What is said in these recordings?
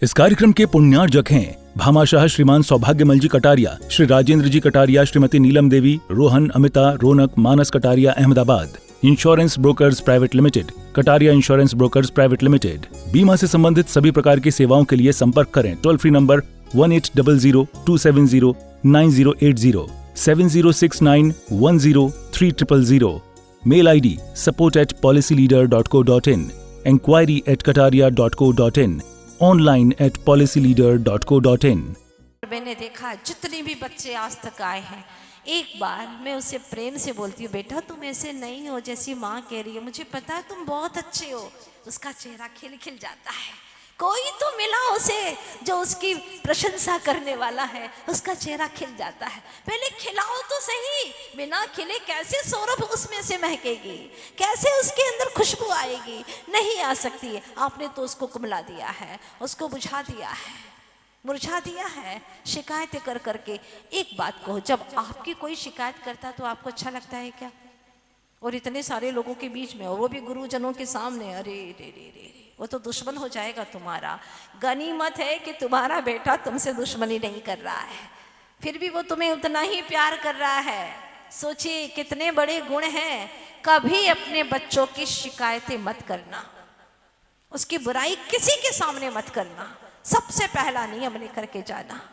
इस कार्यक्रम के पुण्यार्जक हैं Bhamashah Shriman Saubhagyamal ji Kataria, Shri Rajendra ji Kataria, Shrimati Neelam Devi, Rohan, Amita, Raunak, Manas Kataria, Ahmedabad. Insurance brokers private limited, Kataria insurance brokers private limited. बीमा से संबंधित सभी प्रकार की सेवाओं के लिए संपर्क करें। Toll free number 1800-270-9080, 7069103000। Mail ID support@policyleader.co.in, enquiry@kataria.co.in, online@policyleader.co.in। मैंने देखा जितने भी बच्चे आज तक आए हैं, एक बार मैं उसे प्रेम से बोलती हूँ, बेटा तुम ऐसे नहीं हो जैसी माँ कह रही है, मुझे पता है तुम बहुत अच्छे हो। उसका चेहरा खिल खिल जाता है। कोई तो मिला उसे जो उसकी प्रशंसा करने वाला है, उसका चेहरा खिल जाता है। पहले खिलाओ तो सही, बिना खिले कैसे सौरभ उसमें से महकेगी, कैसे उसके अंदर खुशबू आएगी? नहीं आ सकती है। आपने तो उसको कुमला दिया है, उसको बुझा दिया है, मुरझा दिया है, शिकायतें कर करके। एक बात कहो, जब आपकी कोई शिकायत करता तो आपको अच्छा लगता है क्या? और इतने सारे लोगों के बीच में, और वो भी गुरुजनों के सामने, अरे रे रे रे, वो तो दुश्मन हो जाएगा तुम्हारा। गनीमत है कि तुम्हारा बेटा तुमसे दुश्मनी नहीं कर रहा है, फिर भी वो तुम्हें उतना ही प्यार कर रहा है। सोचिए कितने बड़े गुण हैं। कभी अपने बच्चों की शिकायतें मत करना, उसकी बुराई किसी के सामने मत करना। सबसे पहला नियम लेकर के जाना।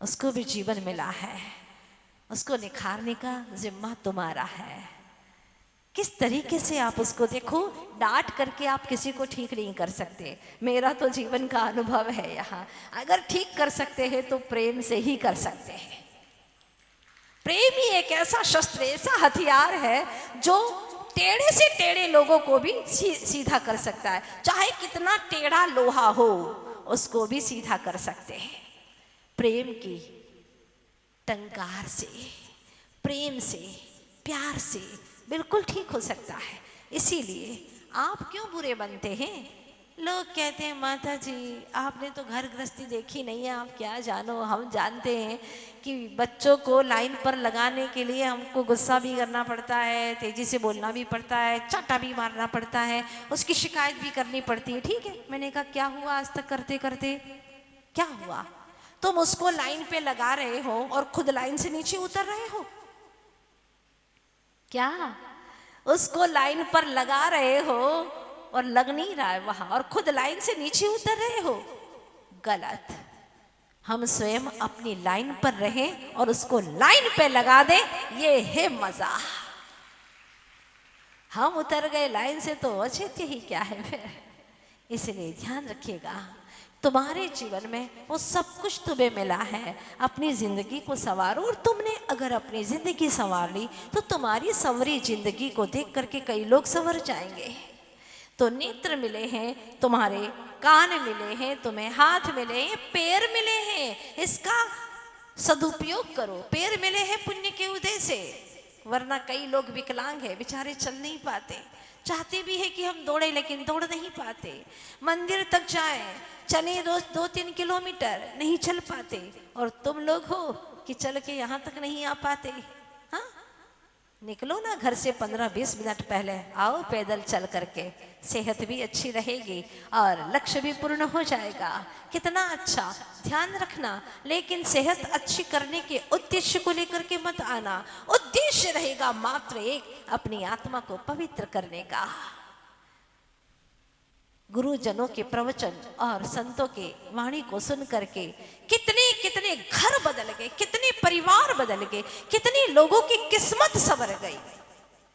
उसको भी जीवन मिला है, उसको निखारने का जिम्मा तुम्हारा है। किस तरीके से आप उसको देखो, डांट करके आप किसी को ठीक नहीं कर सकते। मेरा तो जीवन का अनुभव है यहाँ। अगर ठीक कर सकते हैं तो प्रेम से ही कर सकते हैं। प्रेम ही एक ऐसा शस्त्र, ऐसा हथियार है जो टेढ़े से टेढ़े लोगों को भी सीधा कर सकता है। चाहे कितना टेढ़ा लोहा हो, उसको भी सीधा कर सकते हैं। प्रेम की टंकार से, प्रेम से, प्यार से बिल्कुल ठीक हो सकता है। इसीलिए आप क्यों बुरे बनते हैं? लोग कहते हैं माता जी आपने तो घर गृहस्थी देखी नहीं है, आप क्या जानो। हम जानते हैं कि बच्चों को लाइन पर लगाने के लिए हमको गुस्सा भी करना पड़ता है, तेजी से बोलना भी पड़ता है, चाटा भी मारना पड़ता है, उसकी शिकायत भी करनी पड़ती है। ठीक है, मैंने कहा क्या हुआ आज तक करते करते, क्या हुआ? तुम उसको लाइन पे लगा रहे हो और खुद लाइन से नीचे उतर रहे हो क्या? उसको लाइन पर लगा रहे हो और लग नहीं रहा है वहां, और खुद लाइन से नीचे उतर रहे हो। गलत। हम स्वयं अपनी लाइन पर रहें और उसको लाइन पे लगा दें, ये है मजा। हम उतर गए लाइन से तो औचित्य ही क्या है फिर। इसलिए ध्यान रखिएगा, तुम्हारे जीवन में वो सब कुछ तुम्हें मिला है। अपनी जिंदगी को संवारो, और तुमने अगर अपनी जिंदगी संवार ली तो तुम्हारी संवरी जिंदगी को देख करके कई लोग संवर जाएंगे। तो नेत्र मिले हैं तुम्हारे, कान मिले हैं तुम्हें, हाथ मिले हैं, पैर मिले हैं, इसका सदुपयोग करो। पैर मिले हैं पुण्य के उदय से, वरना कई लोग विकलांग हैं, बेचारे चल नहीं पाते। चाहते भी है कि हम दौड़े लेकिन दौड़ नहीं पाते। मंदिर तक जाए, चले रोज 2-3 किलोमीटर, नहीं चल पाते। और तुम लोग हो कि चल के यहाँ तक नहीं आ पाते। हाँ, निकलो ना घर से 15-20 मिनट पहले, आओ पैदल चल करके, सेहत भी अच्छी रहेगी और लक्ष्य भी पूर्ण हो जाएगा। कितना अच्छा। ध्यान रखना, लेकिन सेहत अच्छी करने के उद्देश्य को लेकर के मत आना। उद्देश्य रहेगा मात्र एक, अपनी आत्मा को पवित्र करने का। गुरुजनों के प्रवचन और संतों के वाणी को सुन करके कितने कितने घर बदल गए, कितने परिवार बदल गए, कितने लोगों की किस्मत संवर गई।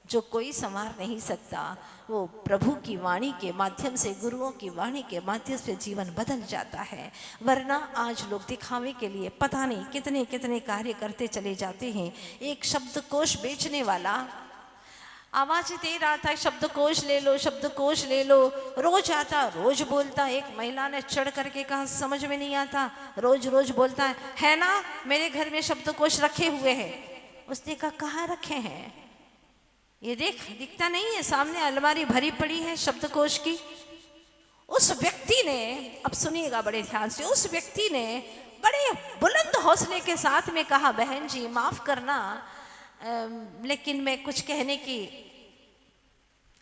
जो कोई संवार नहीं सकता, वो प्रभु की वाणी के माध्यम से, गुरुओं की वाणी के माध्यम से जीवन बदल जाता है। वरना आज लोग दिखावे के लिए पता नहीं कितने कितने कार्य करते चले जाते हैं। एक शब्दकोश बेचने वाला आवाज दे रहा था, शब्दकोश ले लो, शब्दकोश ले लो। रोज आता, रोज बोलता। एक महिला ने चढ़ करके कहा समझ में नहीं आता, रोज रोज बोलता है ना, मेरे घर में शब्दकोश रखे हुए हैं। उसने कहा कहाँ रखे हैं? ये देख, दिखता नहीं है, सामने अलमारी भरी पड़ी है शब्दकोश की। उस व्यक्ति ने, अब सुनिएगा बड़े ध्यान से, उस व्यक्ति ने बड़े बुलंद हौसले के साथ में कहा बहन जी माफ करना, लेकिन मैं कुछ कहने की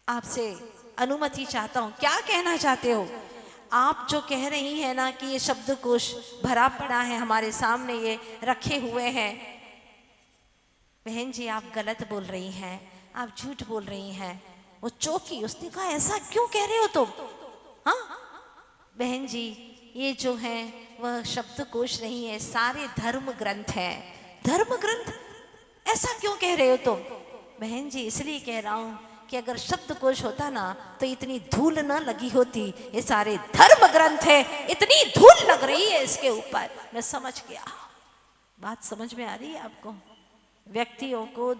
आपसे अनुमति चाहता हूं। क्या कहना चाहते हो? आप जो कह रही हैं ना कि ये शब्दकोश भरा पड़ा है हमारे सामने, ये रखे हुए हैं, बहन जी आप गलत बोल रही हैं, आप झूठ बोल रही हैं। वो चौकी, उसने कहा ऐसा क्यों कह रहे हो तुम? हाँ बहन जी, ये जो है वह शब्दकोश नहीं है, सारे धर्म ग्रंथ हैं। धर्म ग्रंथ? ऐसा क्यों कह रहे हो तुम? बहन जी इसलिए कह रहा हूं कि अगर शब्दकोश होता ना तो इतनी धूल ना लगी होती। ये सारे धर्म ग्रंथ है, इतनी धूल लग रही है इसके ऊपर। मैं समझ गया, बात समझ में आ रही है आपको? व्यक्तियों को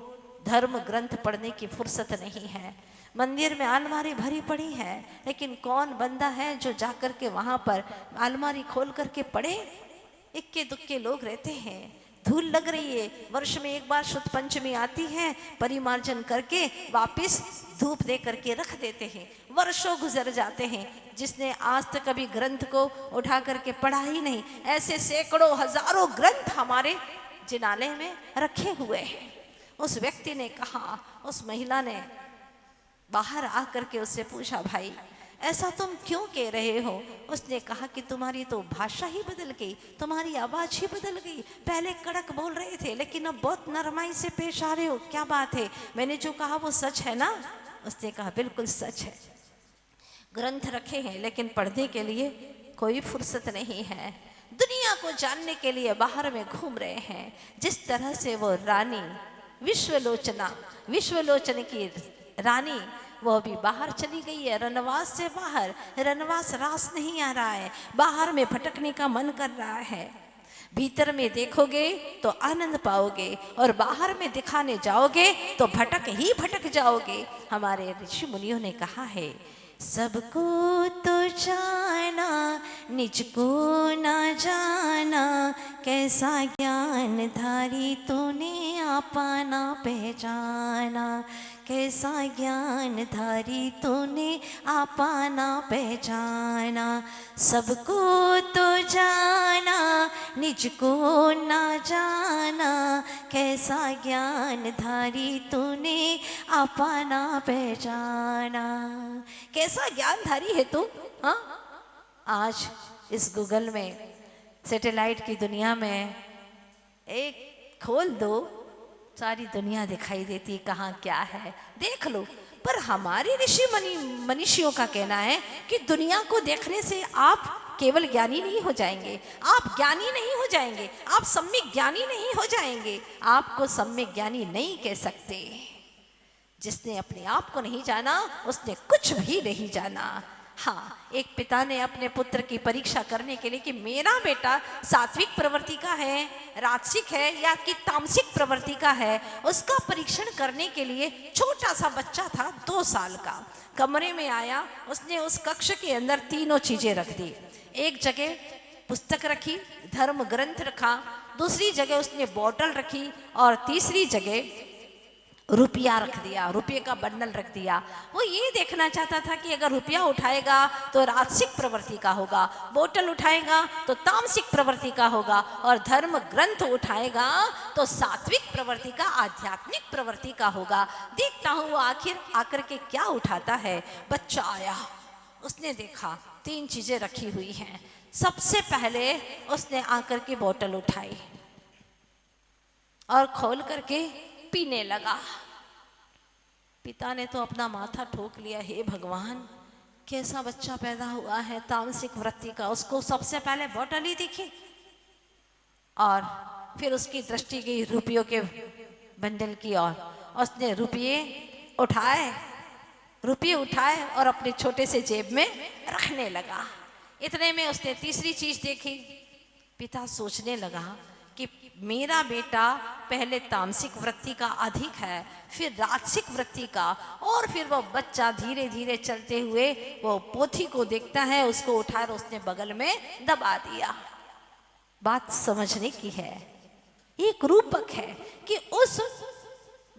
धर्म ग्रंथ पढ़ने की फुर्सत नहीं है। मंदिर में अलमारी भरी पड़ी है, लेकिन कौन बंदा है जो जाकर के वहां पर अलमारी खोल करके पढ़े? इक्के दुक्के लोग रहते हैं। धूल लग रही है, वर्ष में एक बार शुद्ध पंचमी आती है, परिमार्जन करके वापस धूप दे करके रख देते हैं। वर्षों गुजर जाते हैं, जिसने आज तक कभी ग्रंथ को उठा करके पढ़ा ही नहीं। ऐसे सैकड़ों हजारों ग्रंथ हमारे जिनालय में रखे हुए हैं। उस व्यक्ति ने कहा, उस महिला ने बाहर आकर के उससे पूछा, भाई ऐसा तुम क्यों कह रहे हो? उसने कहा कि तुम्हारी तो भाषा ही बदल गई, तुम्हारी आवाज ही बदल गई। पहले कड़क बोल रहे थे, लेकिन अब बहुत नरमाई से पेश आ रहे हो, क्या बात है? मैंने जो कहा वो सच है ना? उसने कहा बिल्कुल सच है। ग्रंथ रखे हैं लेकिन पढ़ने के लिए कोई फुर्सत नहीं है। दुनिया को जानने के लिए बाहर में घूम रहे हैं। जिस तरह से वो रानी विश्वलोचन की रानी, वो भी बाहर चली गई है, रनवास से बाहर। रनवास रास नहीं आ रहा है, बाहर में भटकने का मन कर रहा है। भीतर में देखोगे तो आनंद पाओगे, और बाहर में दिखाने जाओगे तो भटक ही भटक जाओगे। हमारे ऋषि मुनियों ने कहा है, सबको तो जाना निज को ना जाना, कैसा ज्ञान धारी तूने आपना पहचाना। कैसा ज्ञान धारी तूने आपना पहचाना। सबको तो जाना निज को ना जाना, कैसा ज्ञान धारी तूने आपना पहचाना। कैसा ज्ञानधारी है तू? हाँ, आज इस गूगल में, सैटेलाइट की दुनिया में एक खोल दो, सारी दुनिया दिखाई देती, कहाँ क्या है देख लो। पर हमारे ऋषि मनीषियों का कहना है कि दुनिया को देखने से आप केवल ज्ञानी नहीं हो जाएंगे, आप ज्ञानी नहीं हो जाएंगे, आप सम्यक ज्ञानी नहीं हो जाएंगे। आपको सम्यक ज्ञानी नहीं कह सकते। जिसने अपने आप को नहीं जाना उसने कुछ भी नहीं जाना। हाँ, एक पिता ने अपने पुत्र की परीक्षा करने के लिए कि मेरा बेटा सात्विक प्रवृत्ति का है, राजसिक है या कि तामसिक प्रवृत्ति का है, उसका परीक्षण करने के लिए छोटा सा बच्चा था 2 साल का, कमरे में आया। उसने उस कक्ष के अंदर तीनों चीजें रख दी। एक जगह पुस्तक रखी, धर्म ग्रंथ रखा, दूसरी जगह उसने बोतल रखी, और तीसरी जगह रुपया रख दिया, रुपये का बंडल रख दिया। वो ये देखना चाहता था कि अगर रुपया उठाएगा तो राजसिक प्रवृत्ति का होगा, बोतल उठाएगा तो तामसिक प्रवृत्ति का होगा, और धर्म ग्रंथ उठाएगा तो सात्विक प्रवृत्ति का, आध्यात्मिक प्रवृत्ति का होगा। देखता हूँ वो आखिर आकर के क्या उठाता है। बच्चा आया, उसने देखा 3 चीजें रखी हुई हैं। सबसे पहले उसने आकर के बोतल उठाई और खोल करके पीने लगा। पिता ने तो अपना माथा ठोक लिया, हे भगवान कैसा बच्चा पैदा हुआ है तामसिक वृत्ति का। उसको सबसे पहले बोतल ही दिखी, और फिर उसकी दृष्टि गई रुपयों के बंडल की ओर। उसने रुपये उठाए और अपने छोटे से जेब में रखने लगा। इतने में उसने तीसरी चीज देखी। पिता सोचने लगा कि मेरा बेटा पहले तामसिक वृत्ति का अधिक है, फिर राजसिक वृत्ति का, और फिर वो बच्चा धीरे धीरे चलते हुए वो पोथी को देखता है, उसको उठाकर उसने बगल में दबा दिया। बात समझने की है, एक रूपक है कि उस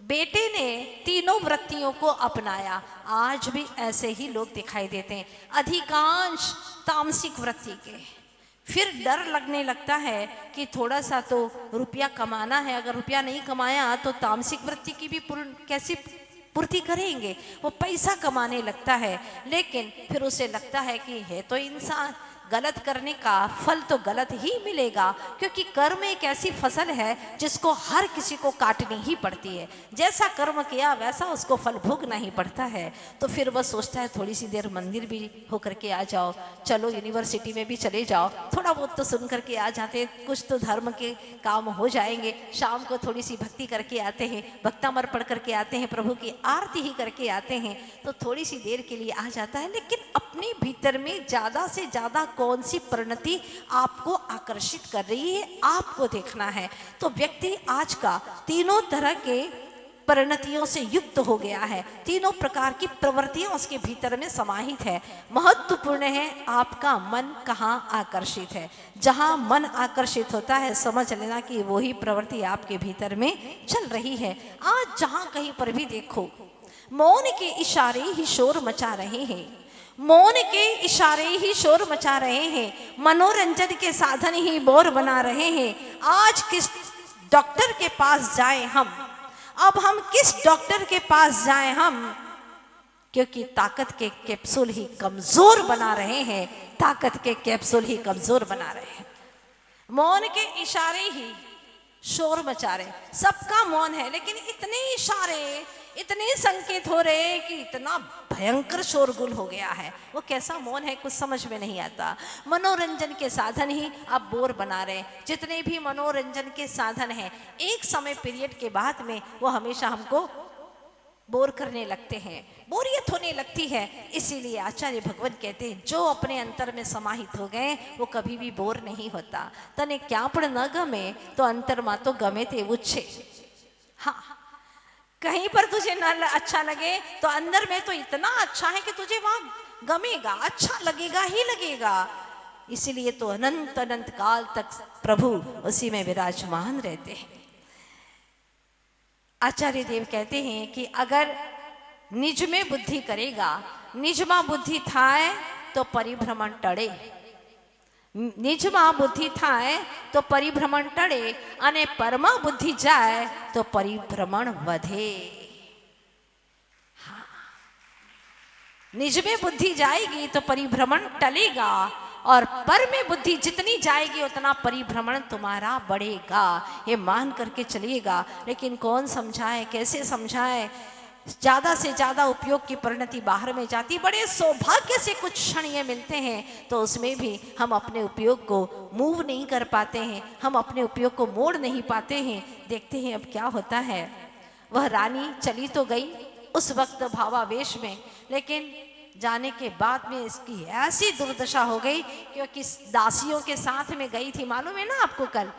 बेटे ने तीनों वृत्तियों को अपनाया। आज भी ऐसे ही लोग दिखाई देते हैं, अधिकांश तामसिक वृत्ति के। फिर डर लगने लगता है कि थोड़ा सा तो रुपया कमाना है, अगर रुपया नहीं कमाया तो तामसिक वृत्ति की भी कैसी पूर्ति करेंगे। वो पैसा कमाने लगता है, लेकिन फिर उसे लगता है कि है तो इंसान, गलत करने का फल तो गलत ही मिलेगा, क्योंकि कर्म एक ऐसी फसल है जिसको हर किसी को काटनी ही पड़ती है। जैसा कर्म किया वैसा उसको फल भोगना ही पड़ता है। तो फिर वह सोचता है थोड़ी सी देर मंदिर भी होकर के आ जाओ, चलो यूनिवर्सिटी में भी चले जाओ, थोड़ा बहुत तो सुन करके आ जाते, कुछ तो धर्म के काम हो जाएंगे। शाम को थोड़ी सी भक्ति करके आते हैं, भक्तामर पढ़ करके आते हैं, प्रभु की आरती ही करके आते हैं, तो थोड़ी सी देर के लिए आ जाता है। लेकिन अपने भीतर में ज़्यादा से ज़्यादा कौन सी परिणति आपको आकर्षित कर रही है, आपको देखना है। तो व्यक्ति आज का तीनों तरह के परिणतियों से युक्त हो गया है, तीनों प्रकार की प्रवृत्तियां उसके भीतर में समाहित है। महत्वपूर्ण है आपका मन कहाँ आकर्षित है। जहां मन आकर्षित होता है समझ लेना कि वही प्रवृत्ति आपके भीतर में चल रही है। आज जहां कहीं पर भी देखो, मौन के इशारे ही शोर मचा रहे हैं, मौन के इशारे ही शोर मचा रहे हैं, मनोरंजन के साधन ही बोर बना रहे हैं। आज किस डॉक्टर के पास जाएं हम, अब हम किस डॉक्टर के पास जाएं हम, क्योंकि ताकत के कैप्सूल ही कमजोर बना रहे हैं, ताकत के कैप्सूल ही कमजोर बना रहे हैं। मौन के इशारे ही शोर मचा रहे, सबका मौन है, लेकिन इतने इशारे, इतने संकेत हो रहे हैं कि इतना भयंकर शोरगुल हो गया है। वो कैसा मौन है कुछ समझ में नहीं आता। मनोरंजन के साधन ही अब बोर बना रहे हैं। जितने भी मनोरंजन के साधन हैं, एक समय पीरियड के बाद में वो हमेशा हमको बोर करने लगते हैं, बोरियत होने लगती है। इसीलिए आचार्य भगवान कहते हैं जो अपने अंतर में समाहित हो गए वो कभी भी बोर नहीं होता। तने क्या पण न गमे तो अंतर मा तो गमे ते उच्छे। हाँ, कहीं पर तुझे न अच्छा लगे तो अंदर में तो इतना अच्छा है कि तुझे वहां गमेगा, अच्छा लगेगा ही लगेगा। इसीलिए तो अनंत अनंत काल तक प्रभु उसी में विराजमान रहते हैं। आचार्य देव कहते हैं कि अगर निज में बुद्धि करेगा, निजमा बुद्धि थाय तो परिभ्रमण टळे, निजमा बुद्धि थाय तो परिभ्रमण टळे अने परमा बुद्धि जाए तो परिभ्रमण वधे। हाँ, निज में बुद्धि जाएगी तो परिभ्रमण टलेगा, और पर में बुद्धि जितनी जाएगी उतना परिभ्रमण तुम्हारा बढ़ेगा। ये मान करके चलिएगा। लेकिन कौन समझाए, कैसे समझाए? ज़्यादा से ज़्यादा उपयोग की परिणति बाहर में जाती। बड़े सौभाग्य से कुछ क्षण ये मिलते हैं तो उसमें भी हम अपने उपयोग को मूव नहीं कर पाते हैं, हम अपने उपयोग को मोड़ नहीं पाते हैं। देखते हैं अब क्या होता है। वह रानी चली तो गई उस वक्त भावावेश में, लेकिन जाने के बाद में इसकी ऐसी दुर्दशा हो गई, क्योंकि दासियों के साथ में गई थी, मालूम है ना आपको, कल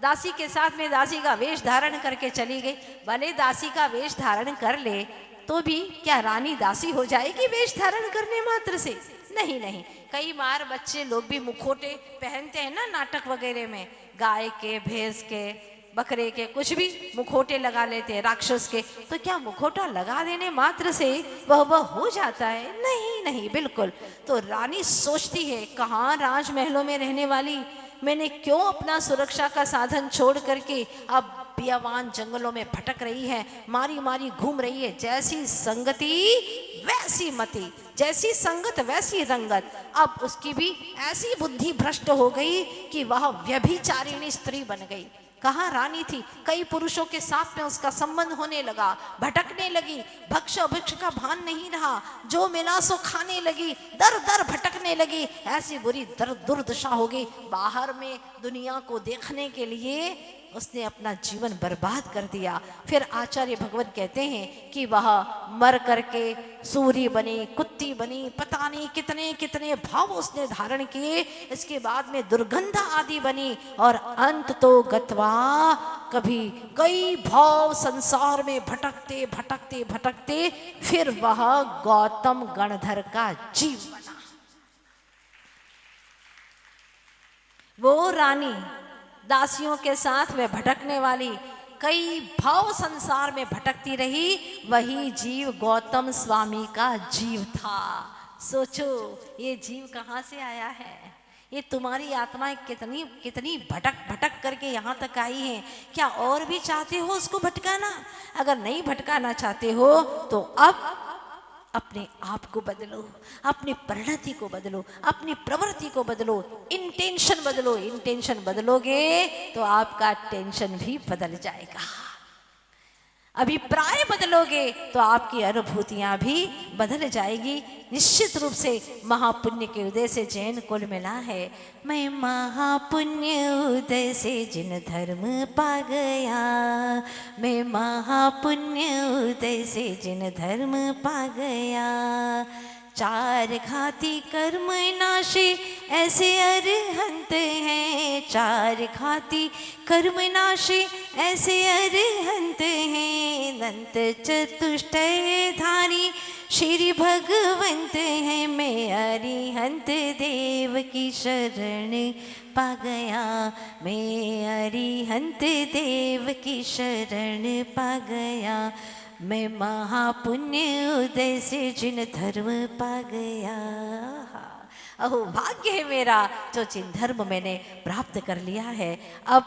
दासी के साथ में दासी का वेश धारण करके चली गई। भले दासी का वेश धारण कर ले तो भी क्या रानी दासी हो जाएगी वेश धारण करने मात्र से? नहीं नहीं। कई बार बच्चे लोग भी मुखोटे पहनते हैं ना नाटक वगैरह में, गाय के, भैंस के, बकरे के, कुछ भी मुखोटे लगा लेते हैं, राक्षस के। तो क्या मुखोटा लगा देने मात्र से वह हो जाता है? नहीं नहीं, बिल्कुल। तो रानी सोचती है कहाँ राजमहलों में रहने वाली, मैंने क्यों अपना सुरक्षा का साधन छोड़ करके अब बियावान जंगलों में भटक रही है, मारी मारी घूम रही है। जैसी संगति वैसी मति, जैसी संगत वैसी रंगत। अब उसकी भी ऐसी बुद्धि भ्रष्ट हो गई कि वह व्यभिचारिणी स्त्री बन गई। कहाँ रानी थी, कई पुरुषों के साथ में उसका संबंध होने लगा, भटकने लगी, भक्ष अभिक्ष का भान नहीं रहा, जो मिला सो खाने लगी, दर दर भटकने लगी। ऐसी बुरी दुर्दशा हो गई। बाहर में दुनिया को देखने के लिए उसने अपना जीवन बर्बाद कर दिया। फिर आचार्य भगवान कहते हैं कि वह मर करके सूरी बनी, कुत्ती बनी, पता नहीं कितने कितने भाव उसने धारण किए। इसके बाद में दुर्गंधा आदि बनी, और अंत तो गत्वा कभी कई भाव संसार में भटकते भटकते भटकते फिर वह गौतम गणधर का जीव बना। वो रानी दासियों के साथ में भटकने वाली, कई भाव संसार में भटकती रही, वही जीव गौतम स्वामी का जीव था। सोचो ये जीव कहाँ से आया है? ये तुम्हारी आत्माएं कितनी कितनी भटक भटक करके यहाँ तक आई हैं। क्या और भी चाहते हो उसको भटकाना? अगर नहीं भटकाना चाहते हो तो अब अपने आप को बदलो, अपनी परिणति को बदलो, अपनी प्रवृत्ति को बदलो, इंटेंशन बदलो। इंटेंशन बदलोगे तो आपका टेंशन भी बदल जाएगा। अभिप्राय बदलोगे तो आपकी अनुभूतियां भी बदल जाएगी। निश्चित रूप से महापुण्य के उदय से जैन कुल मिला है। मैं महापुण्य उदय से जिन धर्म पा गया, मैं महापुण्य उदय से जिन धर्म पा गया। चार घाती कर्म नाशे ऐसे अरहंत हैं, चार घाती कर्म नाशे ऐसे अरहंत हैं। दंत चतुष्टय धारी श्री भगवंत हैं। मैं अरिहंत देव की शरण पा गया, मैं अरिहंत देव की शरण पा गया। मैं महापुण्य उदय से जिन धर्म पा गया। अहो भाग्य है मेरा जो जिन धर्म मैंने प्राप्त कर लिया है। अब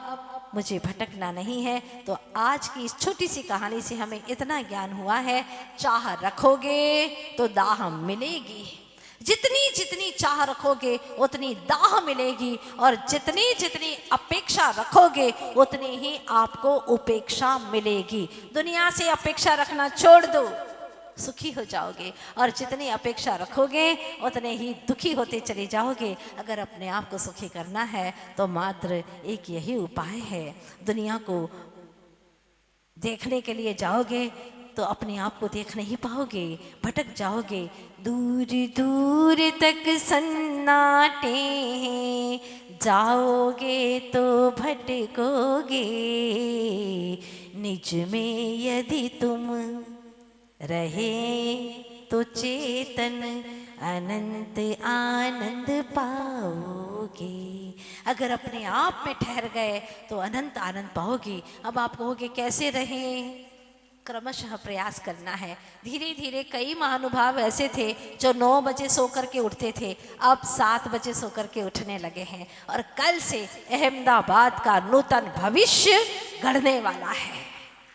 मुझे भटकना नहीं है। तो आज की इस छोटी सी कहानी से हमें इतना ज्ञान हुआ है, चाह रखोगे तो दाह मिलेगी। जितनी जितनी चाह रखोगे उतनी दाह मिलेगी, और जितनी जितनी अपेक्षा रखोगे उतनी ही आपको उपेक्षा मिलेगी। दुनिया से अपेक्षा रखना छोड़ दो, सुखी हो जाओगे, और जितनी अपेक्षा रखोगे उतने ही दुखी होते चले जाओगे। अगर अपने आप को सुखी करना है तो मात्र एक यही उपाय है। दुनिया को देखने के लिए जाओगे तो अपने आप को देख नहीं पाओगे, भटक जाओगे। दूर दूर तक सन्नाटे हैं, जाओगे तो भटकोगे। निज में यदि तुम रहे तो चेतन अनंत आनंद पाओगे। अगर अपने आप में ठहर गए तो अनंत आनंद पाओगे। अब आप कहोगे कैसे रहें? क्रमशः प्रयास करना है। धीरे धीरे कई महानुभाव ऐसे थे जो 9 बजे सो करके उठते थे, अब 7 बजे सो करके उठने लगे हैं, और कल से अहमदाबाद का नूतन भविष्य गढ़ने वाला है।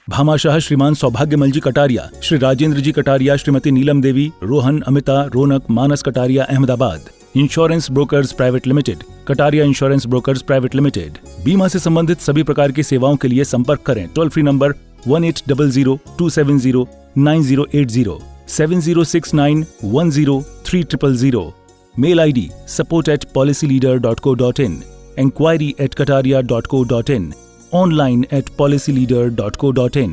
Bhamashah Shriman Saubhagyamal ji Kataria, Shri Rajendra ji Kataria, Shrimati Neelam Devi, Rohan, Amita, Raunak, Manas Kataria, Ahmedabad. Insurance brokers private limited, Kataria insurance brokers private limited. बीमा से संबंधित सभी प्रकार की सेवाओं के लिए संपर्क करें। Toll free number 1800-270-9080, 7069103000। Mail ID support@policyleader.co.in, enquiry@kataria.co.in, online at policyleader.co.in।